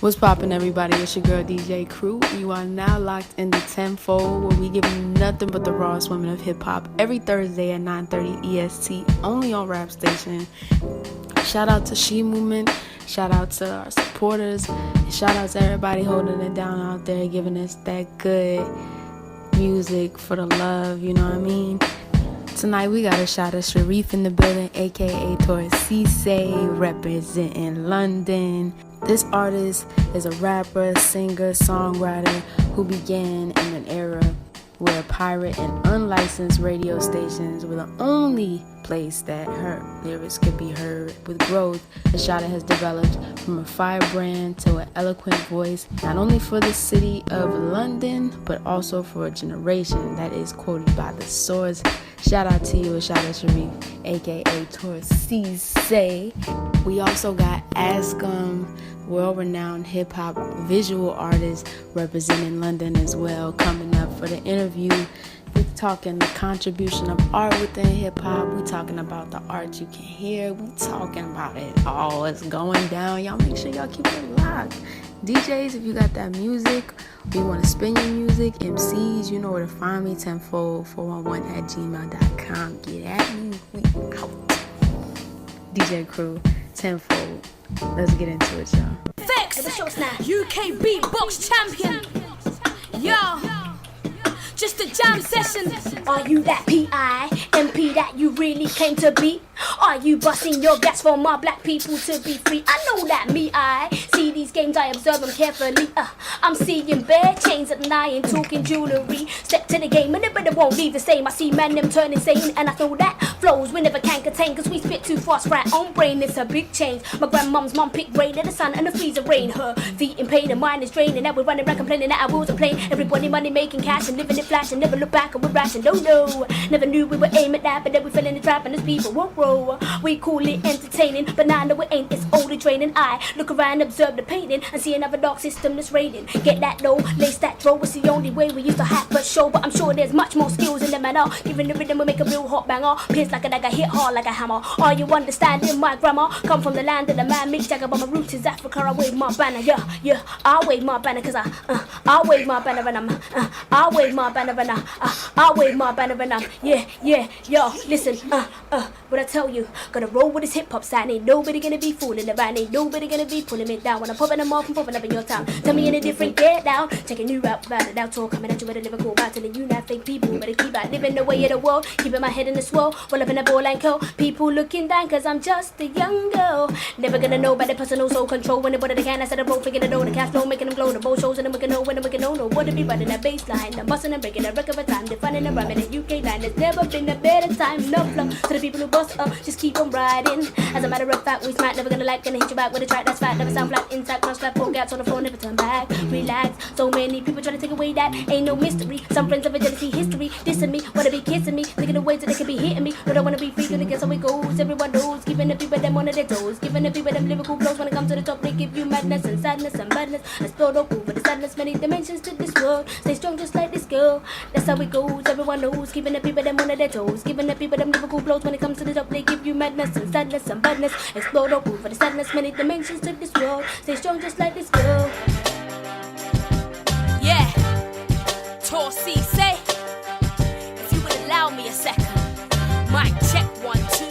What's poppin', everybody? It's your girl DJ Kru. You are now locked into 10fold, where we give you nothing but the rawest women of hip hop every Thursday at 9:30 EST, only on RAPstation. Shout out to She Movement. Shout out to our supporters. And shout out to everybody holding it down out there, giving us that good music for the love. You know what I mean? Tonight we got a shot of Sharif in the building, aka Torcise, representing London. This artist is a rapper, singer, songwriter who began in an era where pirate and unlicensed radio stations were the only place that her lyrics could be heard. With growth, Ashada has developed from a firebrand to an eloquent voice, not only for the city of London, but also for a generation that is quoted by the source. Shout out to you, Ashada Sharif, aka Torcise. We also got ASKEM, world-renowned hip-hop visual artist representing London as well, coming up for the interview. We're talking the contribution of art within hip-hop. We're talking about the art you can hear. We're talking about it all. It's going down. Y'all make sure y'all keep it locked. DJs, if you got that music, or you want to spin your music, MCs, you know where to find me, 10fold411@gmail.com. Get at me. We out. DJ Kru, 10fold. Let's get into it, y'all. Fix UK beatbox champion. Yo, just a jam session. Are you that P.I.M.P. that you really came to be? Are you busting your gas for my black people to be free? I know that me, I see these games, I observe them carefully. I'm seeing bare chains at night and talking jewelry. Step to the game and it won't leave the same. I see man them turn insane and I know that flows we never can contain, cause we spit too fast for our own brain. It's a big change. My grandmom's mom picked rain in the sun and the freezer rain. Her feet in pain and mine is draining. Now we're running around complaining that our wheels are plain. Everybody money making cash and living it flash and never look back and we're rash and no. Never knew we were aiming at that, but then we fell in the trap and there's people won't roll. We call it entertaining, but now I know it ain't, it's only draining. I look around, observe the painting, and see another dark system that's raiding. Get that low, lace that throw, it's the only way we used to have a show. But I'm sure there's much more skills in the manner. Giving the rhythm will make a real hot banger. Pierce like a dagger, hit hard like a hammer. Are you understanding my grammar? Come from the land of the man, Mick Jagger, but my roots is Africa. I wave my banner, yeah, I wave my banner, cause I wave my banner and I wave my banner and I wave my banner and yeah, yo, listen, what I tell you, gonna roll with this hip hop sound. Ain't nobody gonna be fooling around. Ain't nobody gonna be pulling me down. When I'm popping them off and popping up in your town. Tell me in a different get down. Checking you out without a doubt. Talk coming at you with a lyrical about telling you not fake people. Better keep out living the way of the world. Keeping my head in the swirl. While up in a ball and curl. People looking down cause I'm just a young girl. Never gonna know about the personal soul control. When they can, I said a roll, figure it out. The cash flow making them glow. The bow shows and then we can know when we can know. What to be running that baseline. The busting and breaking a record of time. Defining and rhyming the UK line. There's never been a better time. No flow. To the people who bust up, just keep on riding. As a matter of fact, we smart, never gonna like, gonna hit you back with a track that's fat. Never sound flat, inside, cross flat, four gaps on the floor, never turn back. Relax, so many people trying to take away that, ain't no mystery. Some friends of a jealousy history, dissing me, wanna be kissing me, thinking of ways that they can be hitting me. But I wanna be free, gonna guess how it goes. Everyone knows, giving the people them on their toes, giving the people them lyrical blows. When it comes to the top, they give you madness and sadness and badness. Explode up over the sadness, many dimensions to this world. Stay strong just like this girl, that's how it goes. Everyone knows, giving the people them on their toes, giving the people them lyrical blows. When it comes to the top, they give you madness and sadness and badness. Explode up over the sadness, many dimensions to this world. Stay strong just like this girl. Yeah, Torcise, if you would allow me a second. Mic check 1, 2.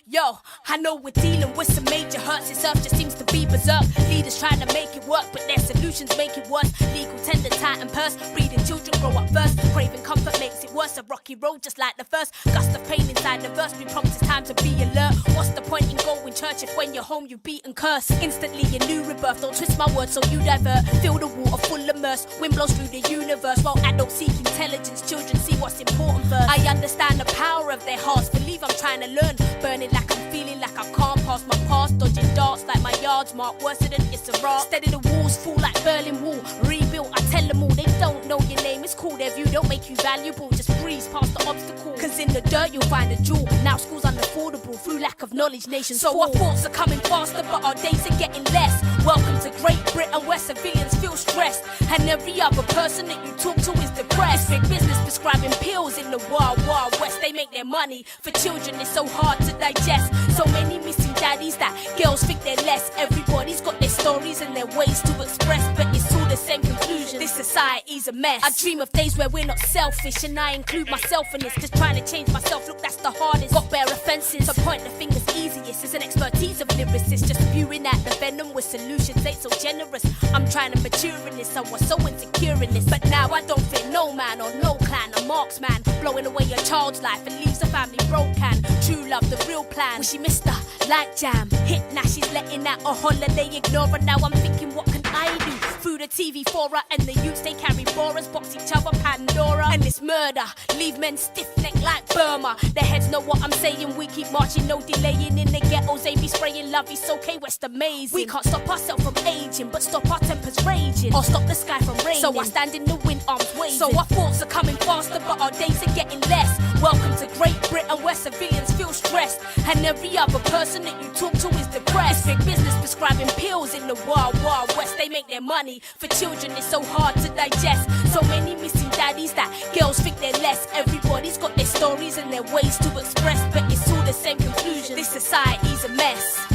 Yo, I know we're dealing with some major hurts. This earth just seems to be berserk. Leaders trying to make it work, but their solutions make it worse. Legal tender, tighten purse. Breeding children grow up first. Craving comfort makes it worse. A rocky road just like the first. Gust of pain inside the verse. We prompt it's time to be alert. What's the point in going church if when you're home you beat and curse? Instantly a new rebirth. Don't twist my words so you divert. Feel the water full immersed. Wind blows through the universe. While adults seek intelligence, children see what's important first. I understand the power of their hearts. Believe I'm trying to learn. Burning like I'm feeling like I can't pass my past. Dodging darts like my yards mark. Worse than it's a rock. Steady the walls fall like Berlin Wall. Rebuilt, I tell them all. They don't know your name. It's cool, their view don't make you valuable. Just breeze past the obstacle. Cause in the dirt you'll find a jewel. Now school's unaffordable through lack of knowledge. Nations so our thoughts are coming faster, but our days are getting less. Welcome to Great Britain where civilians feel stressed. And every other person that you talk to is depressed. Big business prescribing pills in the wild, wild west. They make their money. For children it's so hard to digest. So many missing daddies that girls think they're less. Everybody's got their stories stories and their ways to express, but it's all the same conclusion. This society's a mess. I dream of days where we're not selfish, and I include myself in this, cause trying to change myself, look, that's the hardest. Got bare offences, so point the fingers easiest. It's an expertise of lyricists, just spewing out the venom with solutions ain't so generous. I'm trying to mature in this, I was so insecure in this, but now I don't fear no man or no clan. A marksman, blowing away your child's life and leaves a family broken. True love, the real plan. When she missed her, like jam, hit now she's letting out a holiday, ignore her. Now I'm thinking, what can I do? Through the TV for her and the youths, they carry borers, box each other, Pandora. And it's murder, leave men stiff-necked like Burma. Their heads know what I'm saying, we keep marching, no delaying. In the ghettos, they be spraying love, it's okay, West amazing. We can't stop ourselves from aging, but stop our tempers raging, or stop the sky from raining. So I stand in the wind, arms waving. So our thoughts are coming faster, but our days are getting less. Welcome to Great Britain, where civilians feel stressed, and every other person that you talk to is depressed. Big business prescribing pills in the wild, wild west. They make their money. For children, it's so hard to digest. So many missing daddies that girls think they're less. Everybody's got their stories and their ways to express, but it's all the same conclusion. This society's a mess.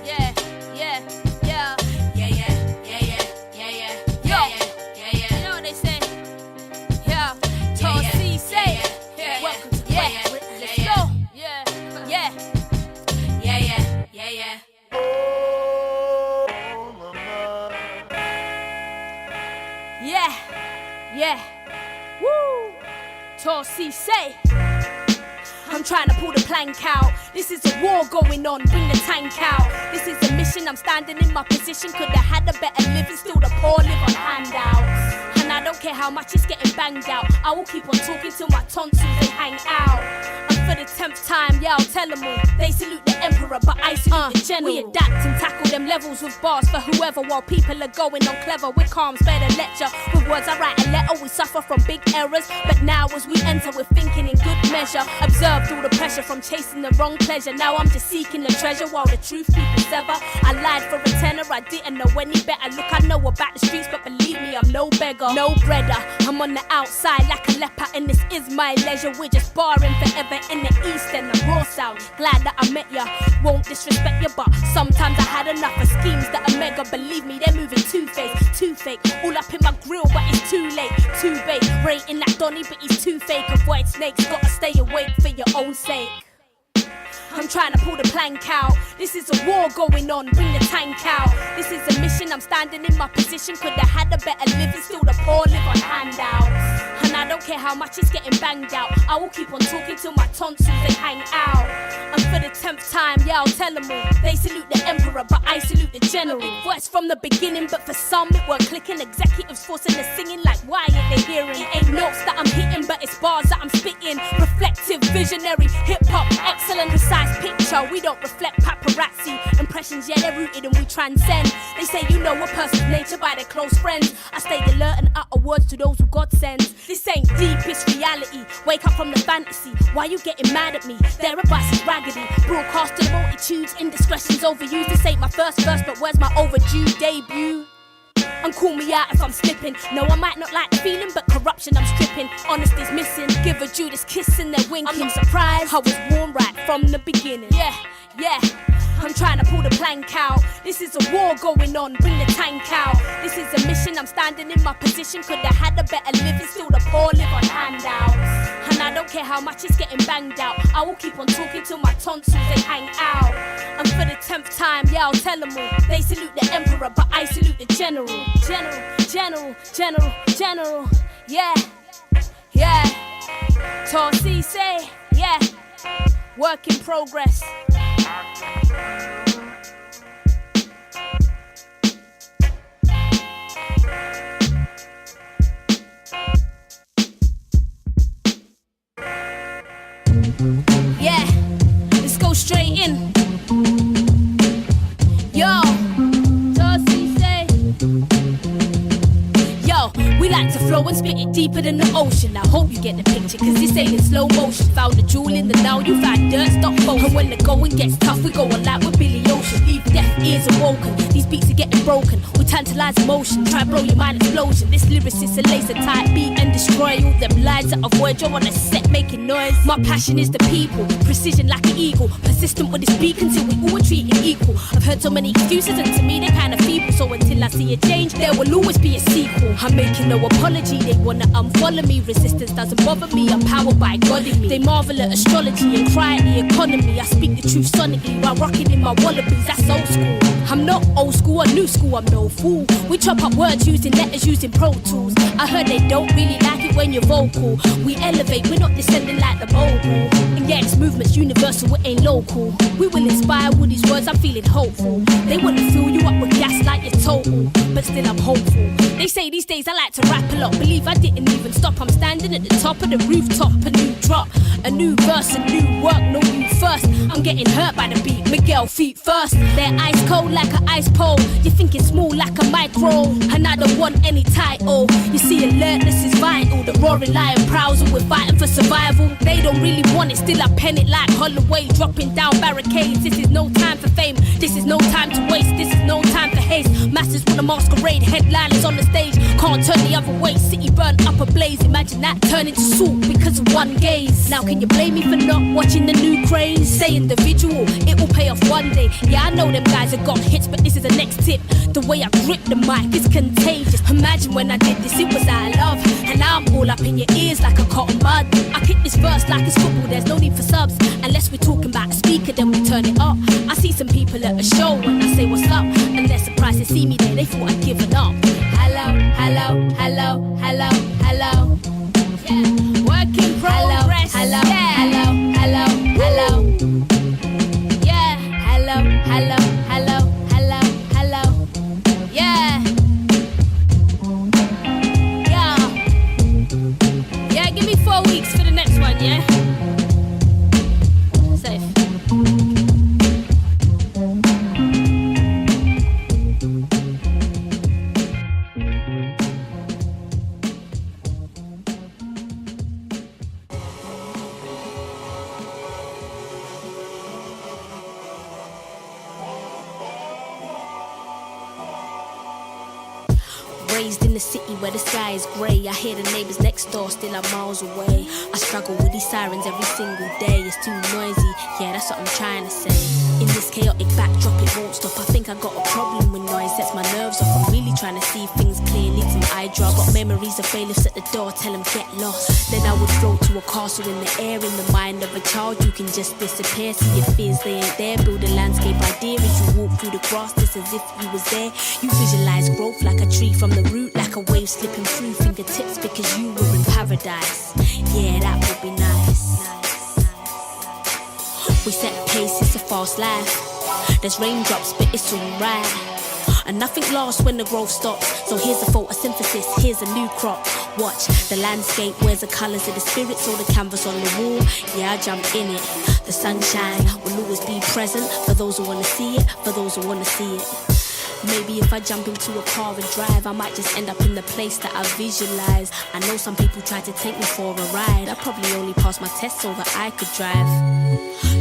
Yeah, yeah, yeah. Yeah, yeah, yeah, yeah, yeah, yeah. Yo, yeah, yeah. You know what they say? Yeah, Tall C say. Welcome to Great Britain. Let's go. Yeah, yeah, yeah, yeah, yeah, yeah. Yeah, yeah, woo. Tall C say. I'm trying to pull the plank out. This is a war going on, bring the tank out. This is a mission, I'm standing in my position. Could have had a better living, still the poor live on handouts. And I don't care how much it's getting banged out, I will keep on talking till my tonsils they hang out. And for the 10th time, yeah, I'll tell them all. They salute the emperor, but I salute the general. We adapt and tackle them levels with bars for whoever, while people are going on clever. We're calm, spare the lecture. With words I write a letter, we suffer from big errors. But now as we enter, we're thinking in good measure. Observed all the pressure from chasing the wrong pleasure. Now I'm just seeking the treasure while the truth people sever. I lied for a tenner, I didn't know any better. Look, I know about the streets, but believe me, I'm no beggar, no breader. I'm on the outside like a leper, and this is my leisure. We're just barring forever in the east and the raw south. Glad that I met ya, won't disrespect ya, but sometimes I had enough of schemes that are mega. Believe me, they're moving two-faced, too fake. All up in my grill, but it's too late, too bait. Rating like Donnie, but he's too fake. Avoid snakes, gotta stay awake for your own sake. I'm trying to pull the plank out. This is a war going on, bring the tank out. This is a mission, I'm standing in my position. Could have had a better living, still the poor live on handouts. And I don't care how much it's getting banged out, I will keep on talking till my tonsils they hang out. And for the 10th time, yeah, I'll tell them all. They salute the emperor, but I salute the general. Voice from the beginning, but for some it weren't clicking. Executives forcing the singing, like why ain't they hearing? It ain't notes that I'm hitting, but it's bars that I'm spitting. Reflective, visionary, hip-hop, excellent, precise picture. We don't reflect paparazzi impressions, yeah, they're rooted and we transcend. They say you know a person's nature by their close friends. I stay alert and utter words to those who God sends. This ain't deep, it's reality. Wake up from the fantasy. Why you getting mad at me? Their advice is raggedy. Broadcast to the multitudes, indiscretions overused. This ain't my first verse, but where's my overdue debut? And call me out if I'm slipping. No, I might not like the feeling, but corruption I'm stripping. Honesty's missing. Give a Judas kiss and they're winking. I'm not surprised, I was warned right from the beginning. Yeah, yeah. I'm trying to pull the plank out. This is a war going on, bring the tank out. This is a mission, I'm standing in my position. Could have had a better living, still the poor live on handouts. And I don't care how much it's getting banged out, I will keep on talking till my tonsils they hang out. And for the 10th time, yeah, I'll tell them all. They salute the emperor, but I salute the general. General, general, general, general. Yeah, yeah. Tall C say, yeah. Work in progress. Yeah, let's go straight in. Yo, Darcy say. Yo, we like to flow and spit it deeper than the ocean. I hope you get the picture, cause this ain't in slow motion. Found a jewel in the now, you found dirt, stop motion. And when the going gets tough, we go all out with Billy Ocean. potion, leave deaf ears awoken. These beats are getting broken, we tantalise emotion. Try blow your mind explosion. This lyricist a laser type beat and destroy all them lies that avoid. You're on a set making noise. My passion is the people, precision like an eagle, persistent with this beat until we all treat it equal. I've heard so many excuses and to me they're kinda feeble. So until I see a change, there will always be a sequel. I'm making no apology, they wanna unfollow me. Resistance doesn't bother me, I'm powered by God in me. They marvel at astrology and cry at the economy. I speak the truth sonically while rocking in my wallabies, that's old school. I'm not old school or new school, I'm no fool. We chop up words using letters, using Pro Tools. I heard they don't really like it when you're vocal. We elevate, we're not descending like the mogul. And yeah, this movement's universal, it ain't local. We will inspire with these words, I'm feeling hopeful. They wanna fill you up with gas like you're total, but still I'm hopeful. They say these days I like to rap a lot. Believe I didn't even stop, I'm standing at the top of the rooftop. A new drop, a new verse, a new work, no you first. I'm getting hurt by the beat, Miguel feet first. They're ice cold like an ice pole. You're thinking small like a micro, and I don't want any title. You see alertness is vital. The roaring lion prowls and we're fighting for survival. They don't really want it, still I pen it like Holloway. Dropping down barricades, this is no time for fame. This is no time to waste, this is no time for haste. Masses wanna masquerade, headliners on the stage. Can't turn the other way, city burnt up ablaze. Imagine that turning to salt because of one gaze. Now can you blame me for not watching the new craze? Say individual, it will pay off one day. Yeah, I know them guys have got hits, but this is the next tip. The way I grip the mic is contagious. Imagine when I did this, it was out of love. And now I'm all up in your ears like a cotton bud. I kick this verse like it's football, there's no need for subs. Unless we're talking about a speaker, then we turn it up. I see some people at a show when I say what's up, and they're surprised to see me there, they thought I'd given up. Hello, hello, hello, hello, hello. Yeah. Work in progress. Hello, yeah. Hello, hello, hello. Yeah. Hello, hello, hello, hello, hello. Yeah. Yeah. Yeah, give me 4 weeks for the next one, yeah? Safe. Raised in the city where the sky is grey. I hear the neighbours next door, still I'm miles away. I struggle with these sirens every single day. It's too noisy, yeah, that's what I'm trying to say. In this chaotic backdrop, it won't stop. I think I got a problem with noise, sets my nerves off. I'm really trying to see things clear, need some eye drop. Got memories of bailiffs at the door, tell them get lost. Then I would float to a castle in the air. In the mind of a child, you can just disappear. See your fears, they ain't there. Build a landscape idea as you walk through the grass, just as if you was there. You visualize growth like a tree from the root, like a wave slipping through fingertips because you were in paradise. Yeah, that would be nice. We set pace, it's a fast life. There's raindrops, but it's alright. And nothing lasts when the growth stops. So here's a photosynthesis, here's a new crop. Watch the landscape, wears the colours of the spirit, so the canvas on the wall. Yeah, I jump in it. The sunshine will always be present for those who wanna see it, for those who wanna see it. Maybe if I jump into a car and drive, I might just end up in the place that I visualize. I know some people try to take me for a ride. I probably only passed my test so that I could drive.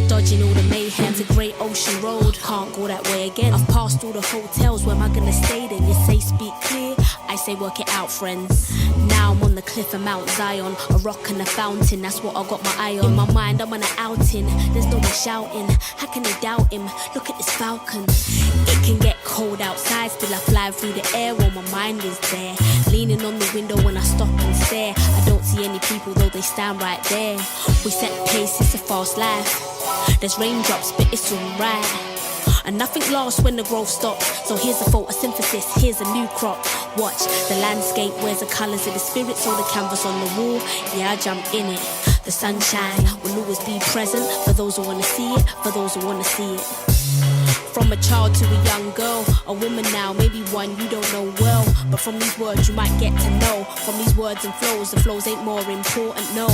Dodging all the mayhem to Great Ocean Road. Can't go that way again. I've passed all the hotels, where am I gonna stay then? You say speak clear, I say work it out, friends. Now I'm on the cliff of Mount Zion, a rock and a fountain, that's what I got my eye on. In my mind I'm on an outing, there's no one shouting. How can they doubt him? Look at this falcon. It can get cold outside, still I fly through the air while my mind is there. Leaning on the window when I stop and stare. I don't see any people though they stand right there. We set pace, it's a fast life. There's raindrops, but it's alright. And nothing lasts when the growth stops. So here's a photosynthesis, here's a new crop. Watch the landscape, wears the colours of the spirit, so the canvas on the wall. Yeah, I jump in it. The sunshine will always be present for those who wanna see it, for those who wanna see it. From a child to a young girl, a woman now, maybe one you don't know well. But from these words you might get to know. From these words and flows, the flows ain't more important, no.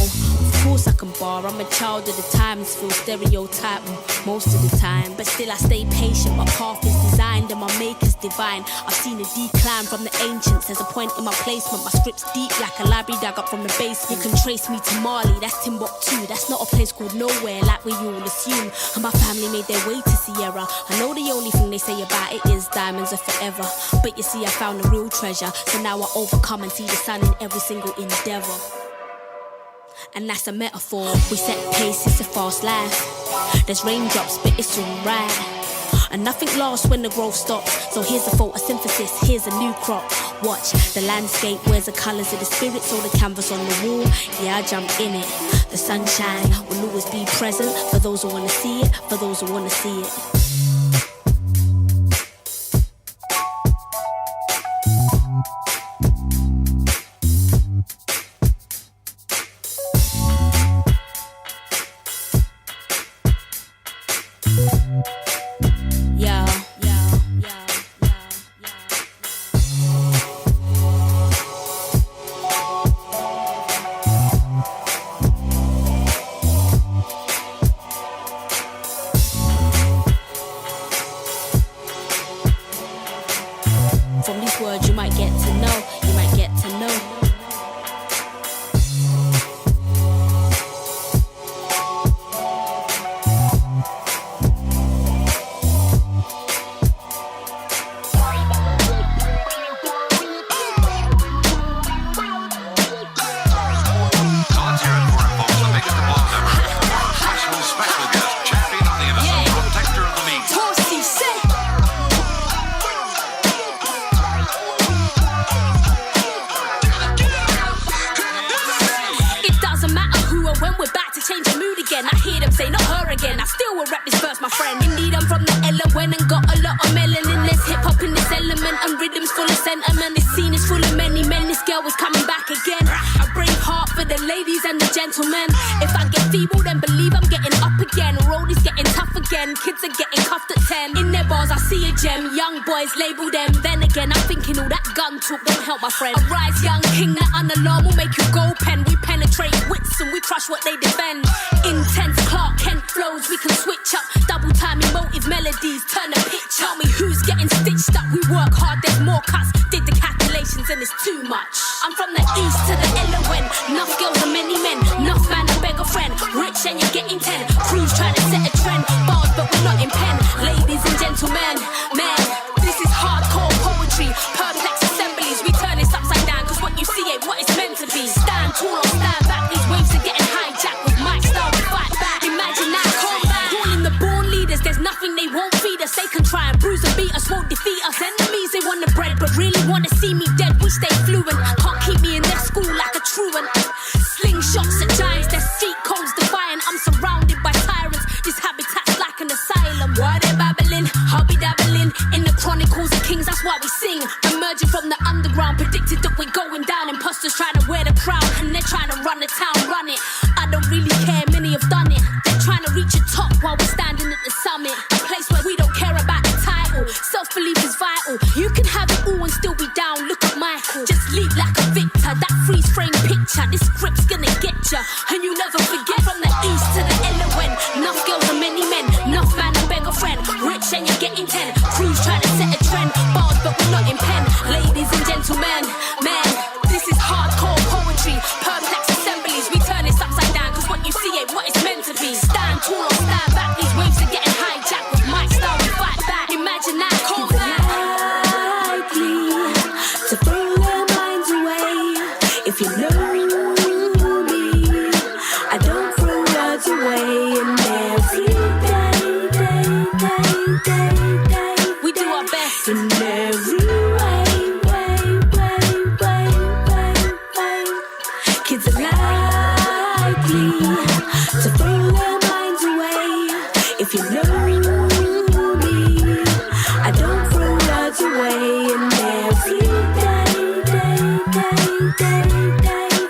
course I can bar. I'm a child of the times, feel stereotype most of the time. But still I stay patient, my path is designed and my maker's divine. I've seen a decline from the ancients, there's a point in my placement. My script's deep like a library dug up from the basement. You can trace me to Mali, that's Timbuktu. That's not a place called nowhere like we all assume. And my family made their way to Sierra. I know the only thing they say about it is diamonds are forever. But you see I found a real treasure, so now I overcome and see the sun in every single endeavor. And that's a metaphor. We set pace, it's a fast life. There's raindrops, but it's alright. And nothing lasts when the growth stops. So here's a photosynthesis, here's a new crop. Watch the landscape, where's the colours of the spirit? So the canvas on the wall, yeah, I jump in it. The sunshine will always be present for those who wanna see it, for those who wanna see it. From these words you might get to know, you might get to know. If I get feeble, then believe I'm getting up again. Roadies getting tough again. Kids are getting cuffed at 10. In their bars, I see a gem. Young boys label them. Then again, I'm thinking all that gun talk don't help my friend. A rise young king, that unalarm will make you go pen. We penetrate wits and we crush what they defend. Intense Clark Kent flows, we can switch up. Double time emotive melodies, turn the pitch. Tell me who's getting stitched up. We work hard, there's more cuts. Did the calculations and it's too much. I'm from the east to the LON. Enough girls and many men. Enough man to beg a friend. Rich and you're getting 10. Crews trying to set a trend. Bars but we're not in pen. Ladies and gentlemen, man, this is hardcore poetry. Perplex assemblies, we turn this upside down. Cause what you see ain't what it's meant to be. Stand tall or stand back. These waves are getting hijacked with mic style. We fight back. Imagine that combat. Calling the born leaders, there's nothing they won't feed us. They can try and bruise and beat us, won't defeat us. Enemies, they want the bread, but really wanna see me dead. We stay fluent. Can't keep me in their school like a truant. Slingshots at giants, their seat codes defiant. I'm surrounded by tyrants. This habitat's like an asylum. Why they babbling? I'll be dabbling in the chronicles of kings. That's why we sing. Emerging from the underground, predicted that we're going down. Imposters trying to wear the crown, and they're trying to run the town, run it. I don't really care, many have done it. They're trying to reach the top while we're standing at the summit. A place where we don't care about the title. Self-belief is vital. You can have it all and still be down. Look at Michael. Just leap like a victor. That freeze frame picture. This script's gonna get ya, and you never forget. From the east to the LON. Enough girls and many men. Enough man to beg a friend. Rich and you're getting 10. Crews trying to set a trend. Bars but we're not in pen. Ladies and gentlemen, man, this is hardcore poetry. Perplex assemblies, we turn this upside down. Cause what you see ain't what it's meant to be. Stand tall or stand back. These waves are getting hijacked with mic style. We fight back. Imagine that combat. Likely to throw their minds away. If you know me, I don't throw words away. And every day, We do our best. in every way. Kids are likely to throw their minds away. If you know me, I don't throw words away. And every day,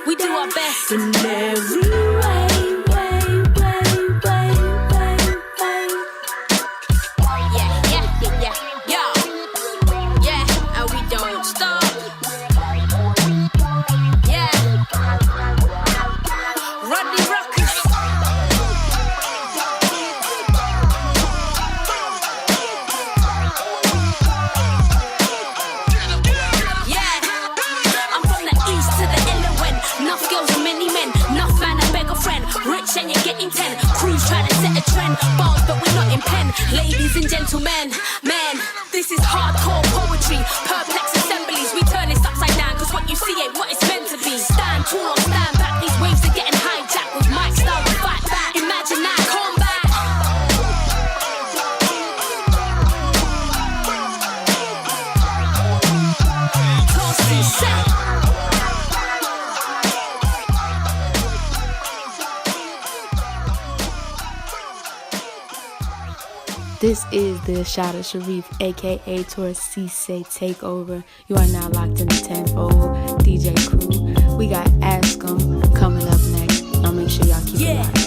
We do our best. in every way. Yeah. Yo. Ladies and gentlemen, men, this is hardcore poetry. Perplex assemblies, we turn this upside down, cause what you see ain't what it's meant to be. Stand tall or stand back, these waves are getting hijacked with mic style to fight back. Imagine that combat. Tossy set. This is the Shada Sharif, aka Taurus Cisse Takeover. You are now locked in the 10fold DJ Kru. We got ASKEM coming up next. Y'all make sure y'all keep it locked.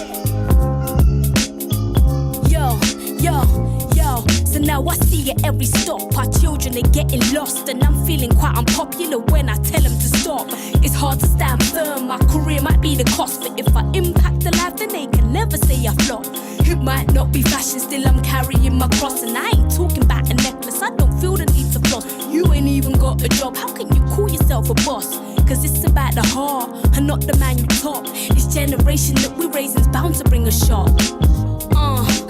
Yo. So now I see at every stop our children are getting lost, and I'm feeling quite unpopular when I tell them to stop. It's hard to stand firm, my career might be the cost, but if I impact the life, then they can never say I flop. It might not be fashion, still I'm carrying my cross, and I ain't talking about a necklace, I don't feel the need to floss. You ain't even got a job, how can you call yourself a boss? Cause it's about the heart, and not the man you top. This generation that we're raising's bound to bring a shock.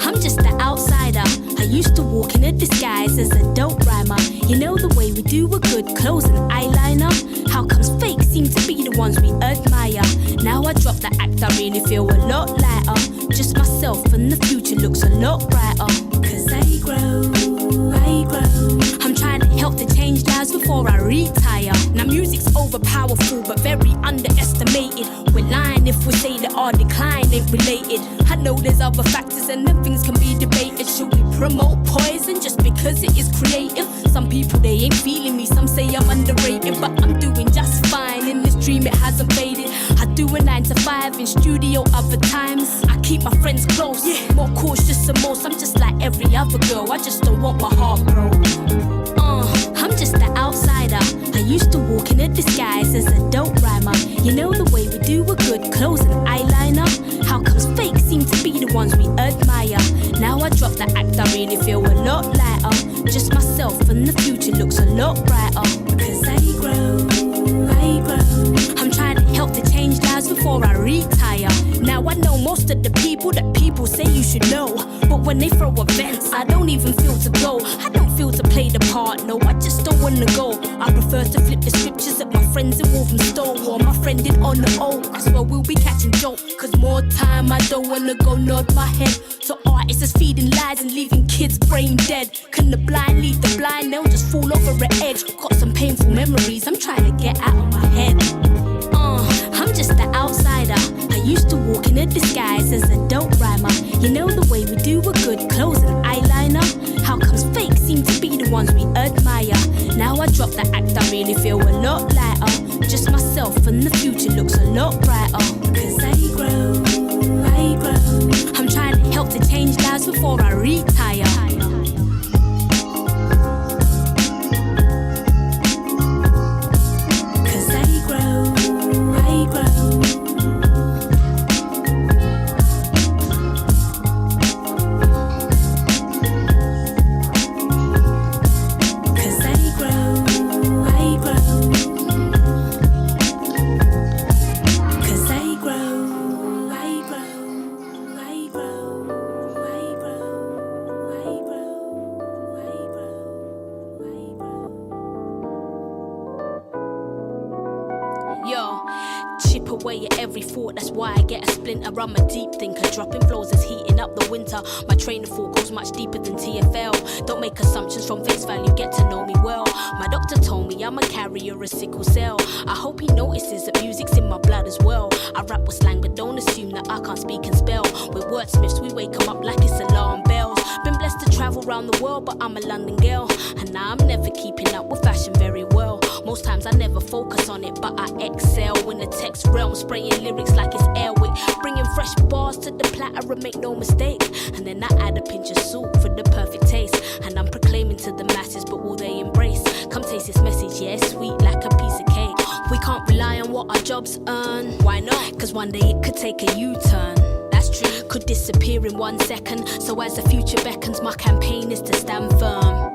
I'm just the outsider. I used to walk in a disguise as a dope rhymer. You know the way we do with good clothes and eyeliner. How comes fake seem to be the ones we admire? Now I drop the act, I really feel a lot lighter. Just myself and the future looks a lot brighter. Cause I grow. I'm trying to help to change lives before I retire. Now music's overpowerful but very underestimated. We're lying if we say that our decline ain't related. I know there's other factors and then things can be debated. Should we promote poison just because it is creative? Some people they ain't feeling me, some say I'm underrated, but I'm doing just fine. In this dream it hasn't faded. I do a 9 to 5 in studio other times. I keep my friends close, more cautious than most. I'm just like every other girl, I just don't want my heart broke. I'm just the outsider. I used to walk in a disguise as a dope rhymer. You know the way we do with good clothes and eyeliner. How comes fake seem to be the ones we admire? Now I drop the act, I really feel a lot lighter. Just myself and the future looks a lot brighter. Cause I grow. I'm trying to help to change lives before I retire. Now I know most of the people that people say you should know, but when they throw events, I don't even feel to go. I don't feel to play the part, no, I just don't wanna go. I prefer to flip the scriptures that my friends in Wolverhampton or my friend did on the O, cause well we'll be catching joke. Cause more time I don't wanna go nod my head to artists that's feeding lies and leaving kids brain dead. Can the blind lead the blind? They'll just fall over an edge. Got some painful memories I'm trying to get out of my head. I'm just the outsider. I used to walk in a disguise as a dope rhymer. You know the way we do with good clothes and eyeliner. How comes fake seem to be the ones we admire? Now I drop the act, I really feel a lot lighter. Just myself and the future looks a lot brighter. Cause I grow. I'm trying to help to change lives before I retire. Away at every thought, that's why I get a splinter. I'm a deep thinker, dropping flows is heating up the winter. My train of thought goes much deeper than TFL. Don't make assumptions from face value, get to know me well. My doctor told me I'm a carrier of sickle cell. I hope he notices that music's in my blood as well. I rap with slang but don't assume that I can't speak and spell. With wordsmiths we wake 'em up like it's alarm bells. Been blessed to travel around the world but I'm a London girl, and now I'm never keeping up with fashion very well. Most times I never focus on it but I excel in the text realm, spraying lyrics like it's Airwick, bringing fresh bars to the platter and make no mistake. And then I add a pinch of salt for the perfect taste, and I'm proclaiming to the masses, but will they embrace? Come taste this message, yeah, it's sweet like a piece of cake. We can't rely on what our jobs earn. Why not? Cause one day it could take a U-turn. That's true. Could disappear in 1 second. So as the future beckons, my campaign is to stand firm.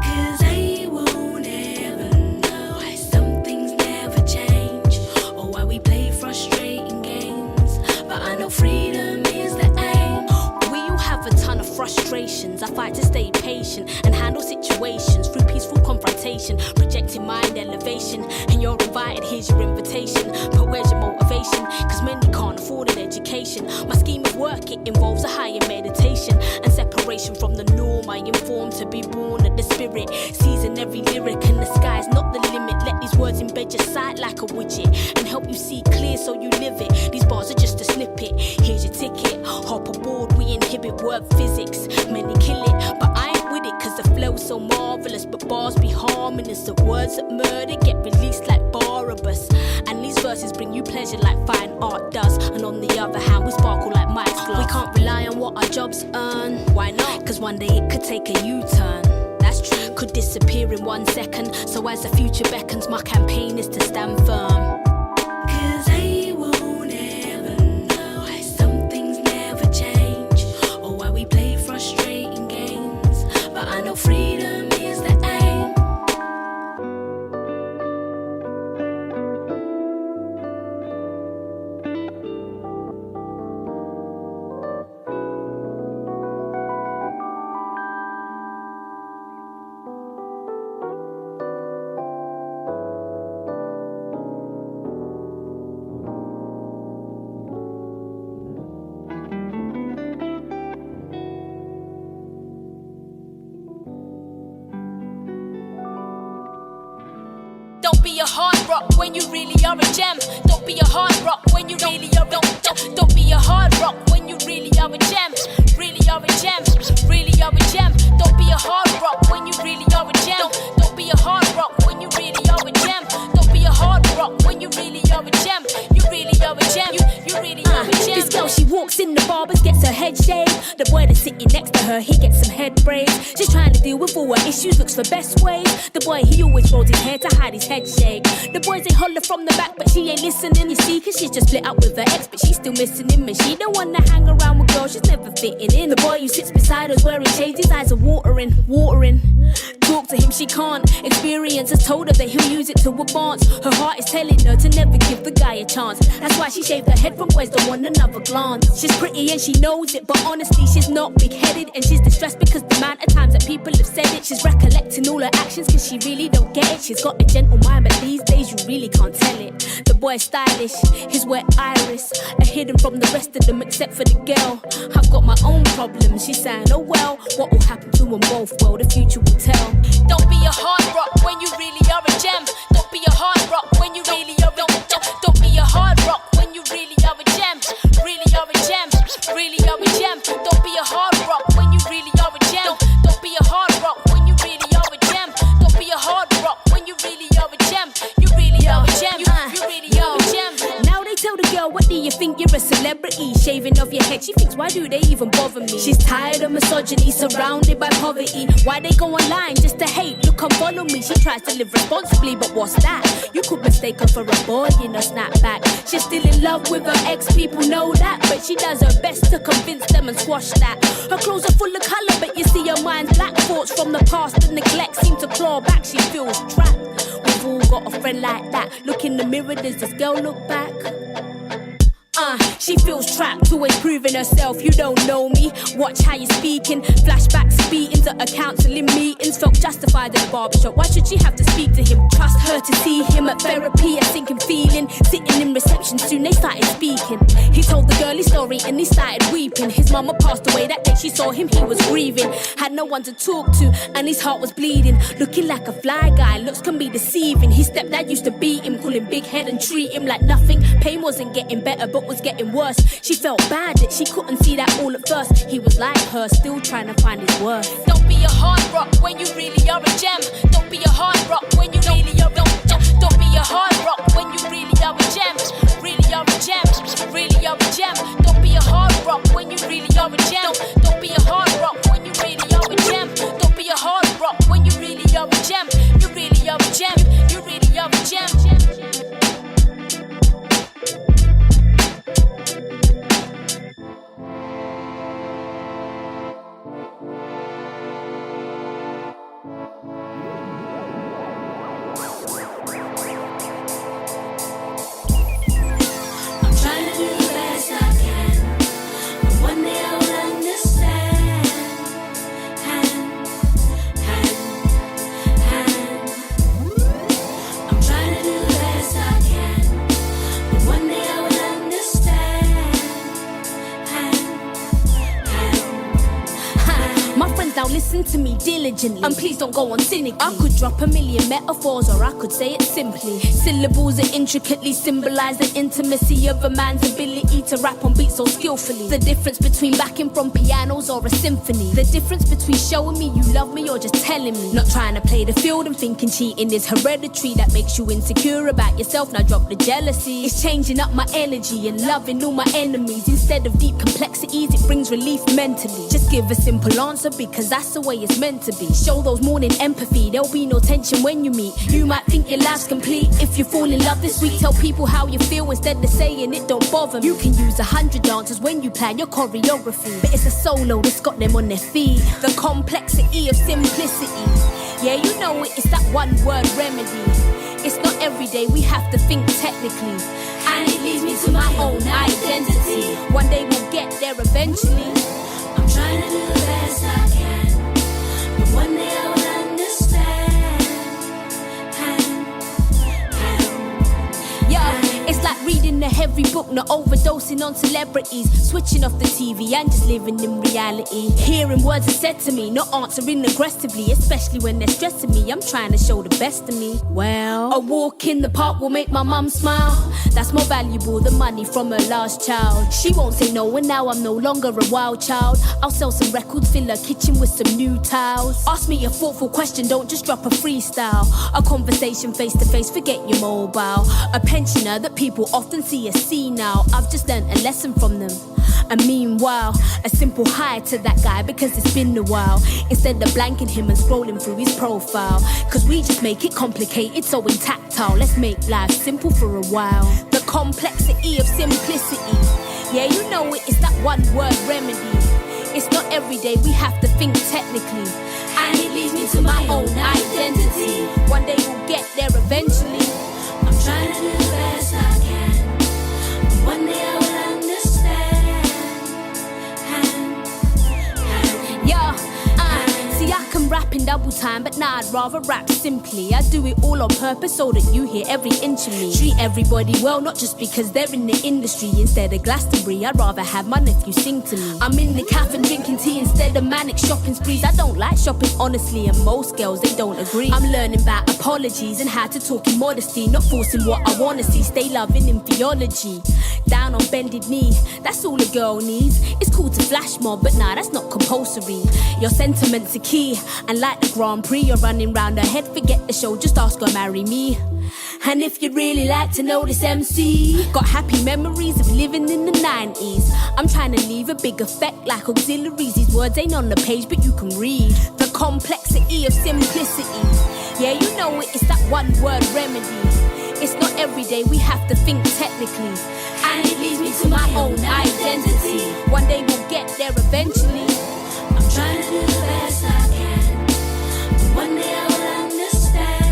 Cause I won't ever know why some things never change, or why we play frustrating games. But I know freedom is the aim. We all have a ton of frustrations. I fight to stay patient and handle situations through peaceful confrontation, projecting mind elevation. And you're invited, here's your invitation. But where's your motivation? Cause many can't afford an education. My scheme of work, it involves a higher meditation and separation from the norm. I inform to be born of the spirit, season every lyric, and the sky's not the limit. Let these words embed your sight like a widget and help you see clear so you live it. These bars are just a snippet, here's your ticket. Hop aboard, we inhibit word physics. Many kill it, but I ain't with it cause the flow's so marvelous. But bars be harming us, the words that murder get released like Barabbas. And these verses bring you pleasure like fine art does. And on the other hand, we sparkle like Mike's gloves. We can't rely on what our jobs earn. Why not? Cause one day it could take a U-turn. That's true. Could disappear in 1 second. So as the future beckons, my campaign is to stand firm. Cause I won't ever know why some things never change, or why we play frustrating games. But I know freedom is the aim. Don't be a hard rock when you really are a gem. Don't be a hard rock when you really are don't be a hard rock when you really are a gem. Really are a gem. Really are a gem. Don't be a hard rock when you really are a gem. Don't be a hard rock when you really are a gem. Don't be a hard rock when you really are a gem. You really are a gem. You really are a gem. This girl, she walks in the barbers, gets her head shaved. The boy that's sitting next to her, he gets some head braids. She's trying to deal with all her issues, looks for best ways. The boy, he always rolls his hair to hide his head shake. The boys, they holler from the back, but she ain't listening, you see. Cause she's just split up with her ex, but she's still missing him. And she don't wanna hang around with girls, she's never fitting in. The boy who sits beside her's wearing shades, his eyes are watering. Talk to him, she can't. Experience has told her that he'll use it to advance. Her heart is telling her to never give the guy a chance. That's why she shaved her head from boys don't want another glance. She's pretty and she knows it, but honestly she's not big-headed. And she's distressed because the amount of times that people have said it. She's recollecting all her actions cause she really don't get it. She's got a gentle mind, but these days you really can't tell it. The boy's stylish, his wet iris are hidden from the rest of them except for the girl. I've got my own problems, she's saying, oh well, what will happen to them both? Well, the future will tell. Don't be a hard rock when you really are a gem. Don't be a hard rock when you really are don't be a hard rock when you really are a gem. Really are a gem. Really are a gem. Don't be a hard rock when you really are a gem. Don't be a hard rock when you really are a gem. Don't be a hard rock when you really are a gem. You really are a gem. You really are a gem. Now they tell the girl, what do you think, you're a celebrity? Shaving off your head, she thinks, why do they even bother me? She's tired of misogyny, surrounded by poverty. Why they go online just to hate? Look, come follow me. She tries to live responsibly, but what's that? You could mistake her for a boy in a snapback. She's still in love with her ex, people know that, but she does her best to convince them and squash that. Her clothes are full of colour, but you see her mind's black. Thoughts from the past and neglect seem to claw back. She feels trapped. We've all got a friend like that. Look in the mirror, does this girl look back? She feels trapped, always proving herself. You don't know me, watch how you're speaking. Flashbacks, beatings at her counselling meetings. Felt justified in the barbershop, why should she have to speak to him? Trust her to see him at therapy, a sinking feeling. Sitting in reception, soon they started speaking. He told the girl his story and he started weeping. His mama passed away that day she saw him, he was grieving. Had no one to talk to and his heart was bleeding. Looking like a fly guy, looks can be deceiving. His stepdad used to beat him, call him big head and treat him like nothing. Pain wasn't getting better but was getting worse. She felt bad that she couldn't see that all at first. He was like her, still trying to find his worth. Don't be a hard rock when you really are a gem. Don't be a hard rock when you really are don't be a hard rock when you really are a gem. Really are a gem. Really are a gem. Don't be a hard rock when you really are a gem. Don't be a hard rock when you really are a gem. Don't be a hard rock when you really are a gem. You really are a gem. You really are a gem. Trying to do the best I can, but one day I will understand listen to me diligently, and please don't go on cynically. I could drop a million metaphors, or I could say it simply. Syllables that intricately symbolize the intimacy of a man's ability to rap on beats so skillfully. The difference between backing from pianos or a symphony. The difference between showing me you love me or just telling me. Not trying to play the field and thinking cheating is hereditary. That makes you insecure about yourself, now drop the jealousy. It's changing up my energy and loving all my enemies. Instead of deep complexities, it brings relief mentally. Just give a simple answer because that's the way it's meant to be. Show those morning empathy, there'll be no tension when you meet. You might think your life's complete if you fall in love this week. Tell people how you feel instead of saying it don't bother me. You can use 100 dancers when you plan your choreography, but it's a solo that's got them on their feet. The complexity of simplicity, yeah, you know it, it's that one word remedy. It's not every day we have to think technically, and it leads me to my own identity. One day we'll get there eventually. I'm trying to do the best I can, but one day I will understand. Yeah, it's like reading a heavy book, not overdosing on celebrities. Switching off the TV and just living in reality. Hearing words are said to me, not answering aggressively, especially when they're stressing me. I'm trying to show the best of me. Well, a walk in the park will make my mum smile. That's more valuable than money from her last child. She won't say no, and now I'm no longer a wild child. I'll sell some records, fill her kitchen with some new tiles. Ask me a thoughtful question, don't just drop a freestyle. A conversation face to face, forget your mobile. A pensioner that people often see as senile. I've just learned a lesson from them. And meanwhile, a simple hi to that guy because it's been a while. Instead of blanking him and scrolling through his profile. Cause we just make it complicated so tactile. Let's make life simple for a while. The complexity of simplicity, yeah, you know it, it's that one word remedy. It's not every day we have to think technically, and it leads me to my own identity. One day we'll get there eventually. I'm trying to do the best I can, but one day I will understand. Yeah, see I can rap in double time, but nah, I'd rather rap simply. I do it all on purpose so that you hear every inch of me. Treat everybody well, not just because they're in the industry. Instead of Glastonbury, I'd rather have my nephew sing to me. I'm in the cafe drinking tea instead of manic shopping sprees. I don't like shopping honestly, and most girls, they don't agree. I'm learning about apologies and how to talk in modesty, not forcing what I wanna see. Stay loving in theology. Down on bended knee, that's all a girl needs. It's cool to flash mob, but nah, that's not compulsory. Your sentiments are key, and like the Grand Prix, you're running round her head, forget the show, just ask her, marry me. And if you'd really like to know this MC, got happy memories of living in the 90s. I'm trying to leave a big effect like auxiliaries. These words ain't on the page, but you can read. The complexity of simplicity, yeah, you know it, it's that one word remedy. It's not every day we have to think technically, and it leads me to my own identity. One day we'll get there eventually. I'm trying to do the best I can, but one day I will understand.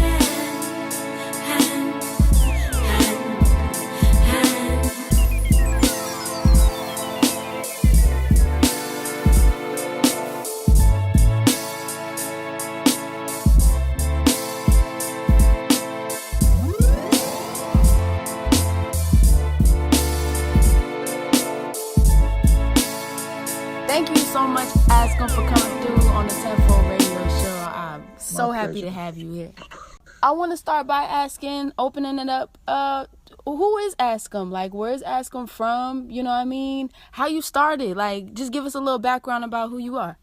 Thank you so much, ASKEM, for coming through on the 10fold radio show. I'm so happy to have you here. I want to start by opening it up. Who is ASKEM? Like, where's ASKEM from? You know what I mean? How you started? Like, just give us a little background about who you are.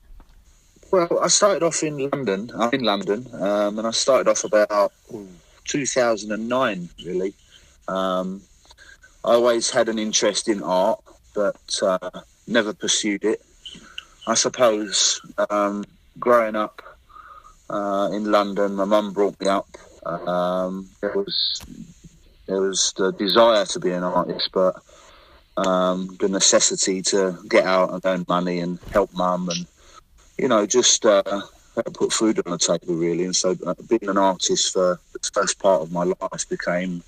Well, I started off in London. I'm in London, and I started off about 2009, really. I always had an interest in art, but never pursued it. I suppose growing up in London, my mum brought me up. There was the desire to be an artist, but the necessity to get out and earn money and help mum, and just put food on the table, really. And so being an artist for the first part of my life became,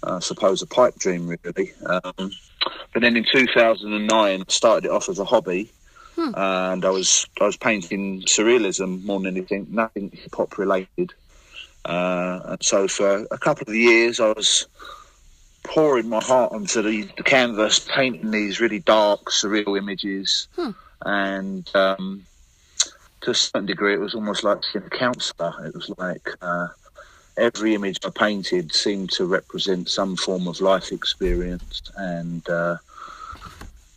I suppose, a pipe dream, really. But then in 2009, I started it off as a hobby. And I was painting surrealism more than anything, nothing hip-hop related. And so for a couple of years, I was pouring my heart onto the canvas, painting these really dark, surreal images. And to a certain degree, it was almost like seeing a counsellor. It was like every image I painted seemed to represent some form of life experience, and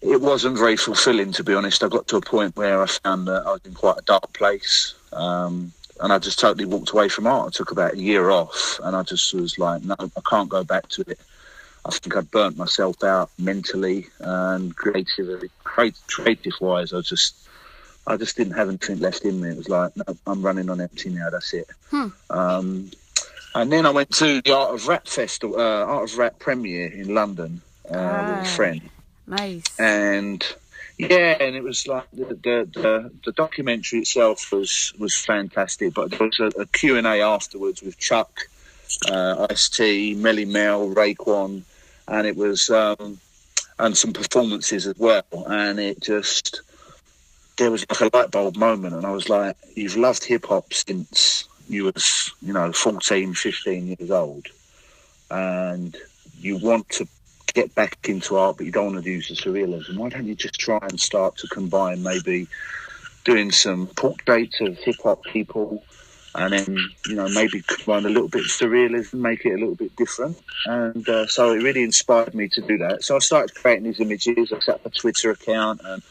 it wasn't very fulfilling, to be honest. I got to a point where I found that I was in quite a dark place, and I just totally walked away from art. I took about a year off, and I just was like, no, I can't go back to it. I think I'd burnt myself out mentally and creative-wise. I just didn't have anything left in me. It was like, no, I'm running on empty now. That's it. And then I went to the Art of Rap Festival, Art of Rap premiere in London with a friend. Nice. And and it was like the documentary itself was fantastic, but there was a Q&A afterwards with Chuck, Ice-T, Melly Mel, Raekwon, and it was and some performances as well, and there was like a light bulb moment, and I was like, you've loved hip-hop since you was 14, 15 years old, and you want to get back into art, but you don't want to use the surrealism. Why don't you just try and start to combine maybe doing some portraits of hip-hop people, and then maybe combine a little bit of surrealism, make it a little bit different. And so it really inspired me to do that. So I started creating these images. I set up a Twitter account, and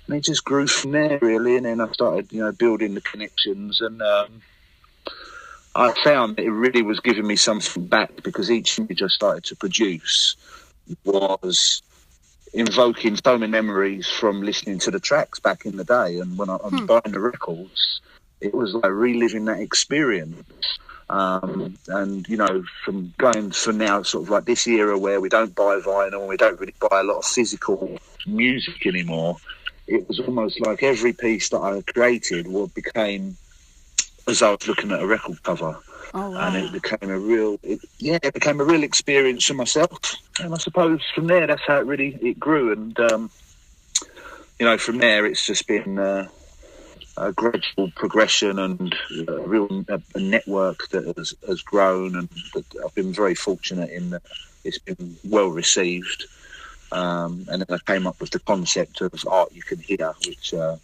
it just grew from there, really. And then I started building the connections, and I found that it really was giving me something back, because each image I started to produce was invoking so many memories from listening to the tracks back in the day. And when I was buying the records, it was like reliving that experience. And from going from now, sort of like this era where we don't buy vinyl, we don't really buy a lot of physical music anymore, it was almost like every piece that I created became as I was looking at a record cover. Oh, wow. And it became a real experience for myself. And I suppose from there, that's how it grew. And, from there, it's just been a gradual progression and a network that has grown. And I've been very fortunate in that it's been well received. And then I came up with the concept of ArtYouCanHear, which I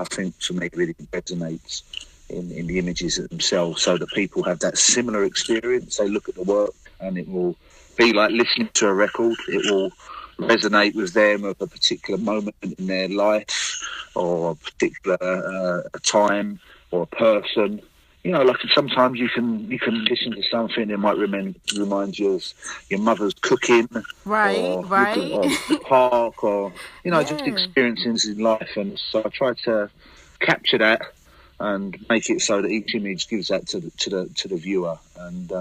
think for me really resonates in the images themselves, so that people have that similar experience. They look at the work and it will be like listening to a record. It will resonate with them of a particular moment in their life, or a particular a time, or a person. Like sometimes you can listen to something that might remind you of your mother's cooking, right, or the park, or just experiences in life. And so I try to capture that and make it so that each image gives that to the viewer. And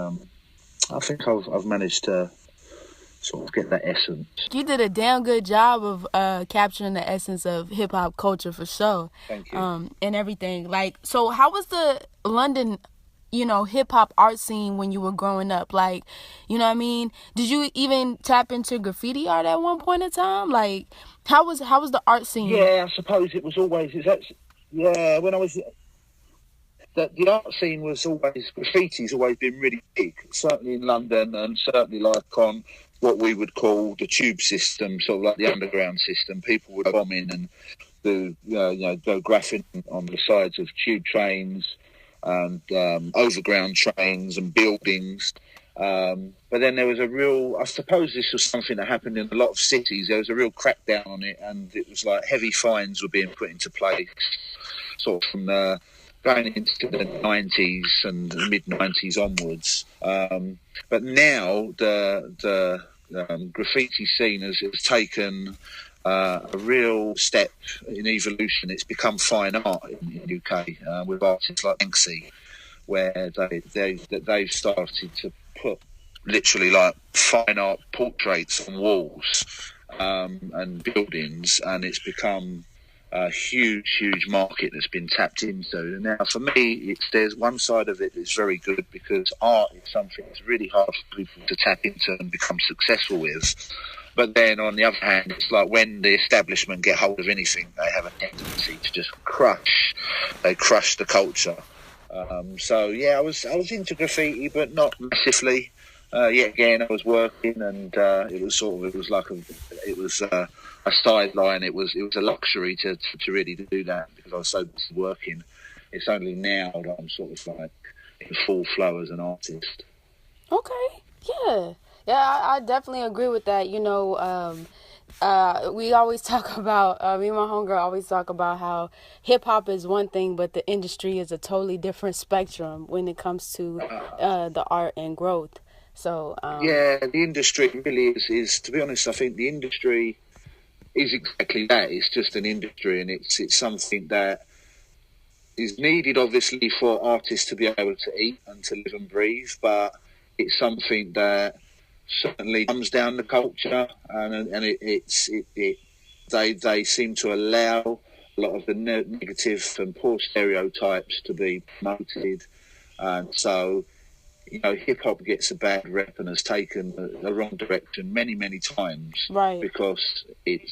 I think I've managed to sort of get that essence. You did a damn good job of capturing the essence of hip hop culture, for sure. Thank you. And everything. Like, so how was the London, hip hop art scene when you were growing up? Like, you know what I mean? Did you even tap into graffiti art at one point in time? Like, how was the art scene? Yeah, I suppose it was always. When I was. The art scene was always, graffiti's always been really big, certainly in London, and certainly like on what we would call the tube system, sort of like the underground system. People would bomb in and do, go graffing on the sides of tube trains and overground trains and buildings. But then there was I suppose this was something that happened in a lot of cities. There was a real crackdown on it, and it was like heavy fines were being put into place, sort of from going into the 90s and the mid-90s onwards. But now the graffiti scene has taken a real step in evolution. It's become fine art in the UK with artists like Banksy, where they've started to put literally like fine art portraits on walls and buildings, and it's become a huge market that's been tapped into. Now, for me, there's one side of it that's very good, because art is something that's really hard for people to tap into and become successful with. But then, on the other hand, it's like when the establishment get hold of anything, they have a tendency to just crush the culture. So yeah, I was into graffiti, but not massively. Yet again, I was working, and it was a sideline. It was a luxury to really do that, because I was so busy working. It's only now that I'm sort of like in full flow as an artist. Okay, yeah, I definitely agree with that. We always talk about, me and my homegirl always talk about how hip hop is one thing, but the industry is a totally different spectrum when it comes to the art and growth. So yeah, the industry really is, to be honest, I think the industry is exactly that. It's just an industry, and it's something that is needed, obviously, for artists to be able to eat and to live and breathe, but it's something that certainly comes down the culture, and they seem to allow a lot of the negative and poor stereotypes to be promoted, and so hip hop gets a bad rep and has taken the wrong direction many times, right, because it